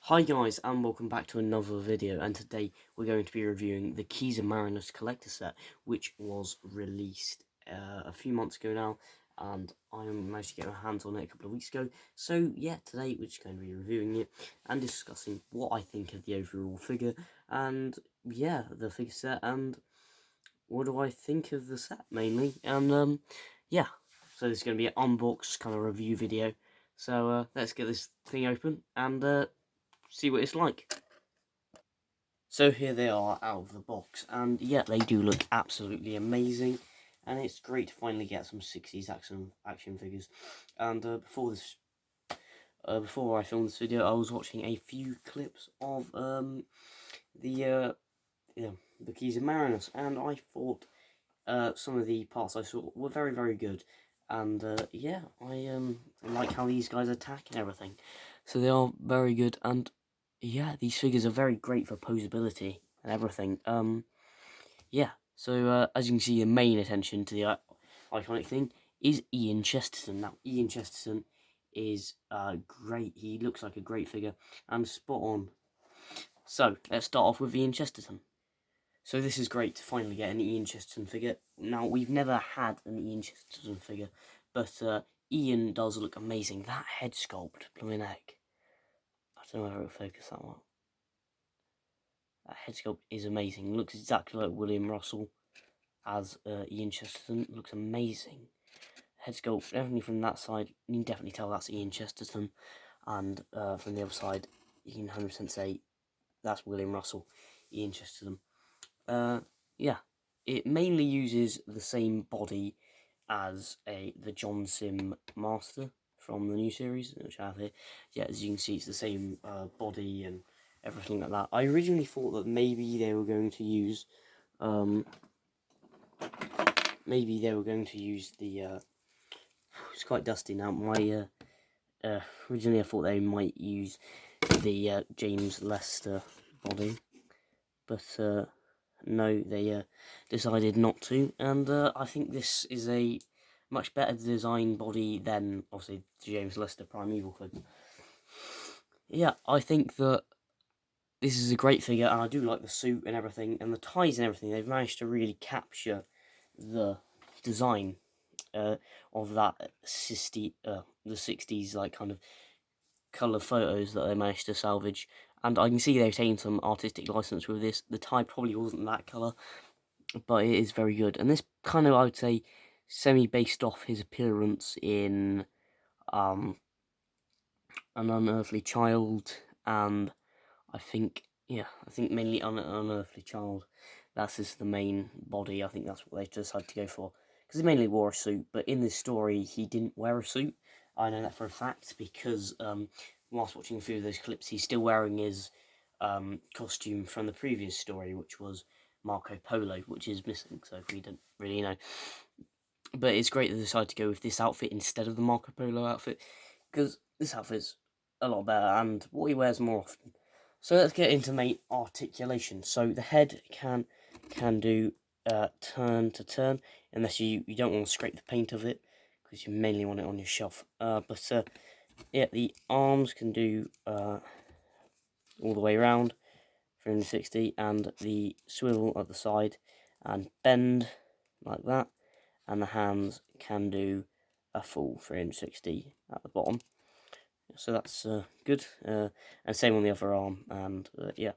Hi guys, and welcome back to another video, and today we're going to be reviewing the Keys of Marinus collector set, which was released a few months ago now, and I managed to get my hands on it a couple of weeks ago. So yeah, today we're just going to be reviewing it and discussing what I think of the overall figure, and yeah, the figure set, and what do I think of the set mainly, and yeah, so this is going to be an unboxed kind of review video, so let's get this thing open and see what it's like. So here they are out of the box, and yeah, they do look absolutely amazing, and it's great to finally get some 60s action figures. And before I filmed this video, I was watching a few clips of the Keys of Marinus, and I thought some of the parts I saw were very good, and yeah, I like how these guys attack and everything. So they are very good, and yeah, these figures are very great for posability and everything. Yeah, so as you can see, the main attention to the iconic thing is Ian Chesterton. Now, Ian Chesterton is great. He looks like a great figure and spot on. So let's start off with Ian Chesterton. So this is great to finally get an Ian Chesterton figure. Now, we've never had an Ian Chesterton figure, but Ian does look amazing. That head sculpt, blooming heck. I don't know whether it'll focus that well. That head sculpt is amazing. Looks exactly like William Russell as Ian Chesterton. Looks amazing. Head sculpt, definitely from that side, you can definitely tell that's Ian Chesterton. And from the other side, you can 100% say that's William Russell, Ian Chesterton. Yeah, it mainly uses the same body as the John Sim Master from the new series, which I have here. Yeah, as you can see, it's the same body and everything like that. I originally thought that maybe they were going to use, the, it's quite dusty now, originally I thought they might use the James Lester body, but no, they decided not to, and I think this is a much better design body than, obviously, James Lester Primeval figure. Yeah, I think that this is a great figure, and I do like the suit and everything, and the ties and everything. They've managed to really capture the design of that the 60s, like, kind of colour photos that they managed to salvage. And I can see they've taken some artistic license with this. The tie probably wasn't that colour, but it is very good. And this kind of, I would say, semi-based off his appearance in An Unearthly Child, and I think mainly Unearthly Child. That's just the main body. I think that's what they decided to go for, because he mainly wore a suit, but in this story he didn't wear a suit. I know that for a fact, because whilst watching a few of those clips, he's still wearing his costume from the previous story, which was Marco Polo, which is missing, so we don't really know. But it's great that they decided to go with this outfit instead of the Marco Polo outfit, because this outfit's a lot better, and what he wears more often. So let's get into main articulation. So the head can do turn to turn, unless you don't want to scrape the paint of it, because you mainly want it on your shelf. Yeah, the arms can do all the way around, 360, and the swivel at the side and bend like that, and the hands can do a full 360 at the bottom. So that's good, and same on the other arm. And yeah,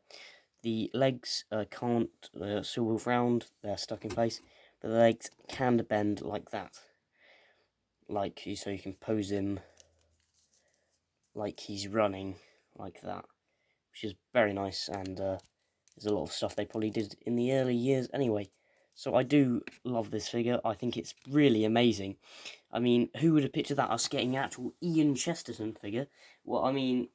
the legs can't swivel round, they're stuck in place, but the legs can bend like that, so you can pose him like he's running like that, which is very nice. And there's a lot of stuff they probably did in the early years anyway. So I do love this figure. I think it's really amazing. I mean, who would have pictured that, us getting an actual Ian Chesterton figure? Well, I mean,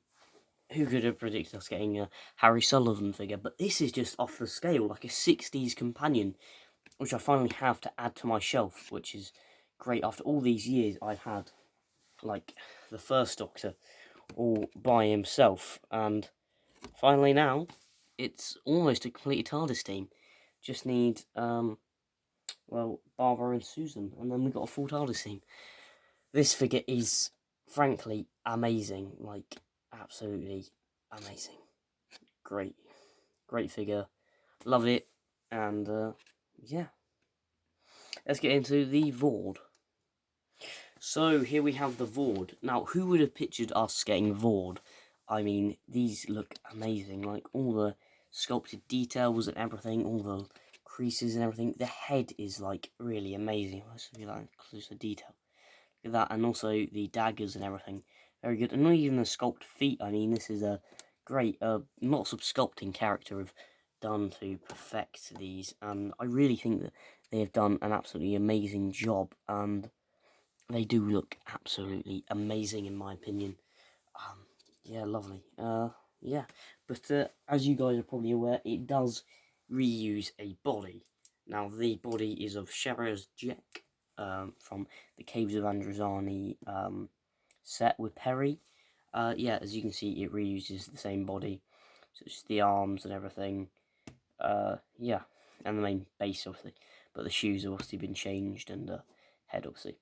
who could have predicted us getting a Harry Sullivan figure? But this is just off the scale, like a 60s companion, which I finally have to add to my shelf, which is great. After all these years, I've had, like, the first Doctor all by himself, and finally now, it's almost a complete TARDIS team. Just need, well, Barbara and Susan, and then we've got a full TARDIS team. This figure is, frankly, amazing. Like, absolutely amazing. Great figure. Love it. And yeah, let's get into the Vord. So here we have the Vord. Now, who would have pictured us getting Vord? I mean, these look amazing. Like, all the sculpted details and everything, all the creases and everything. The head is, like, really amazing. Let's be like closer detail. Look at that, and also the daggers and everything. Very good. And not even the sculpt feet. I mean, this is a great, lots of sculpting character have done to perfect these. And I really think that they have done an absolutely amazing job. And they do look absolutely amazing, in my opinion. Yeah, lovely. Yeah. But as you guys are probably aware, it does reuse a body. Now, the body is of Shera's Jack, from the Caves of Androzani set with Perry. Yeah, as you can see, it reuses the same body, such as the arms and everything. Yeah, and the main base, obviously. But the shoes have obviously been changed, and head, obviously.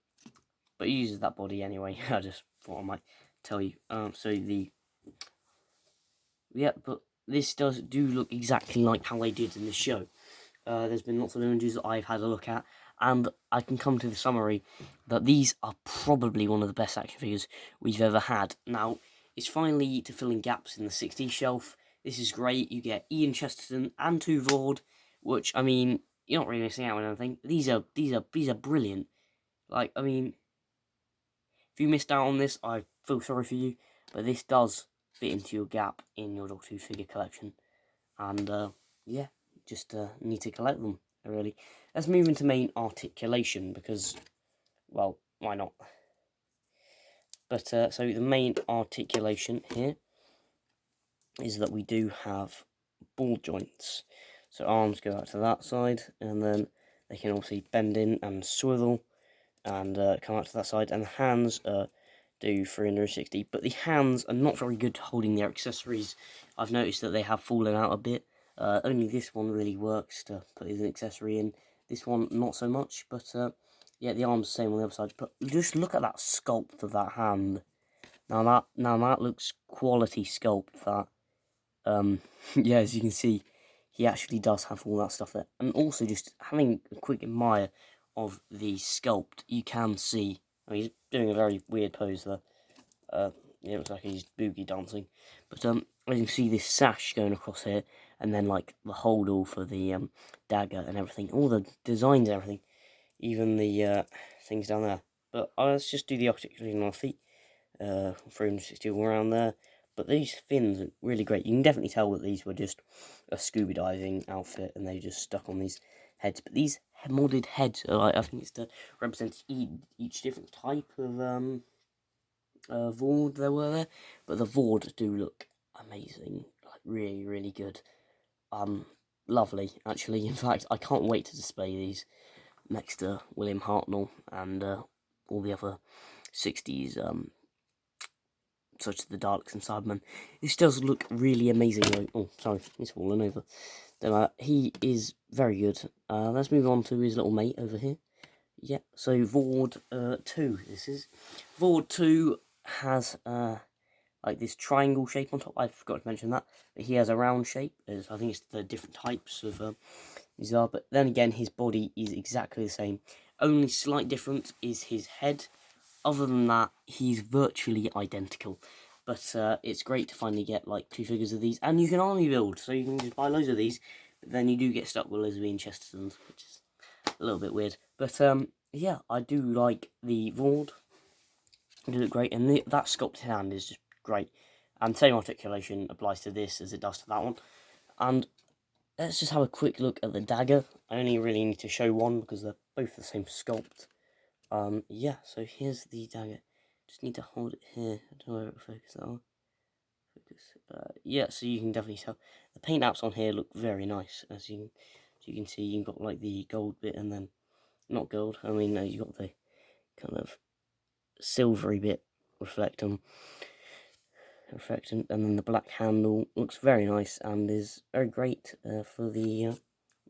But it uses that body anyway. I just thought I might tell you. But this do look exactly like how they did in the show. There's been lots of images that I've had a look at, and I can come to the summary that these are probably one of the best action figures we've ever had. Now, it's finally to fill in gaps in the 60s shelf. This is great. You get Ian Chesterton and 2 Vord, which, I mean, you're not really missing out on anything. These are brilliant. Like, I mean, if you missed out on this, I feel sorry for you, but this does fit into your gap in your Doctor Who figure collection. And yeah, just need to collect them, really. Let's move into main articulation, because, well, why not? But so the main articulation here is that we do have ball joints. So arms go out to that side, and then they can also bend in and swivel and come out to that side, and the hands do 360, but the hands are not very good holding their accessories. I've noticed that they have fallen out a bit. Only this one really works to put as an accessory in. This one, not so much, but yeah, the arm's the same on the other side. But just look at that sculpt of that hand. Now that looks quality sculpt, that. Yeah, as you can see, he actually does have all that stuff there. And also, just having a quick admire of the sculpt, you can see, I mean, he's doing a very weird pose there. It looks like he's boogie dancing. But as you can see, this sash going across here, and then like the holdall for the dagger and everything, all the designs and everything, even the things down there. But let's just do the articulation on the feet. 360 all around there. But these fins are really great. You can definitely tell that these were just a scuba diving outfit, and they just stuck on these heads. But these modded heads are like, I think it's to represent each different type of Vord there were there. But the Vord do look amazing, like really, really good. Lovely, actually. In fact, I can't wait to display these next to William Hartnell and all the other 60s such as the Daleks and Cybermen. This does look really amazing though. Oh, sorry, he's fallen over. So, he is very good. Let's move on to his little mate over here. Yeah, so Vord 2, this is. Vord 2 has like this triangle shape on top. I forgot to mention that. He has a round shape. I think it's the different types of these are. But then again, his body is exactly the same. Only slight difference is his head. Other than that, he's virtually identical. But it's great to finally get like 2 figures of these. And you can army build, so you can just buy loads of these. But then you do get stuck with Elizabeth and Chesterton's, which is a little bit weird. But yeah, I do like the Vord. They look great. And that sculpted hand is just great. And same articulation applies to this as it does to that one. And let's just have a quick look at the dagger. I only really need to show one because they're both the same sculpt. Yeah, so here's the dagger. Just need to hold it here. I don't know where it will focus that on. Focus. Yeah, so you can definitely tell. The paint apps on here look very nice. As you can see, you've got like the gold bit and then, not gold, I mean, you've got the kind of silvery bit reflecting, and then the black handle looks very nice and is very great for the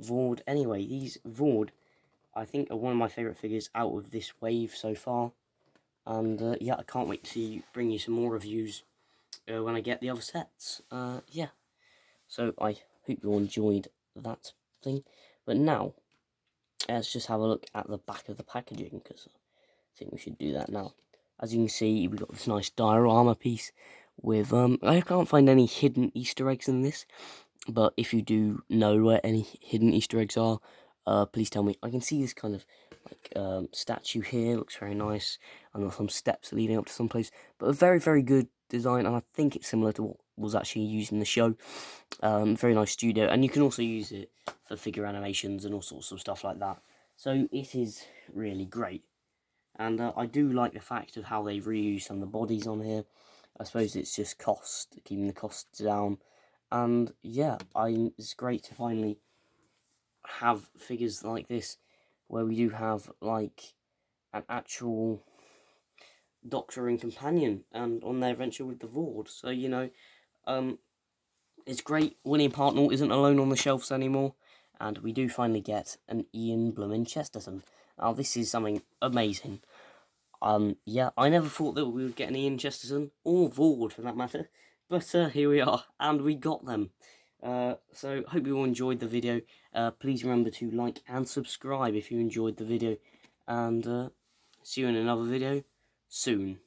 Vord. Anyway, these Vord, I think, are one of my favourite figures out of this wave so far. And yeah, I can't wait to bring you some more reviews when I get the other sets. Yeah. So I hope you all enjoyed that thing. But now, let's just have a look at the back of the packaging, because I think we should do that now. As you can see, we've got this nice diorama piece with, I can't find any hidden Easter eggs in this, but if you do know where any hidden Easter eggs are, please tell me. I can see this kind of like statue here, looks very nice, and there's some steps leading up to some place, but a very, very good design, and I think it's similar to what was actually used in the show. Very nice studio, and you can also use it for figure animations and all sorts of stuff like that. So it is really great, and I do like the fact of how they've reused some of the bodies on here. I suppose it's just cost, keeping the costs down, and yeah, it's great to finally have figures like this, where we do have like an actual Doctor and companion, and on their adventure with the Vord. So you know, it's great. William Hartnell isn't alone on the shelves anymore, and we do finally get an Ian Bloomin' Chesterton. Now this is something amazing. Yeah, I never thought that we would get an Ian Chesterton, or Vord for that matter, but here we are, and we got them. So hope you all enjoyed the video. Please remember to like and subscribe if you enjoyed the video, and see you in another video soon.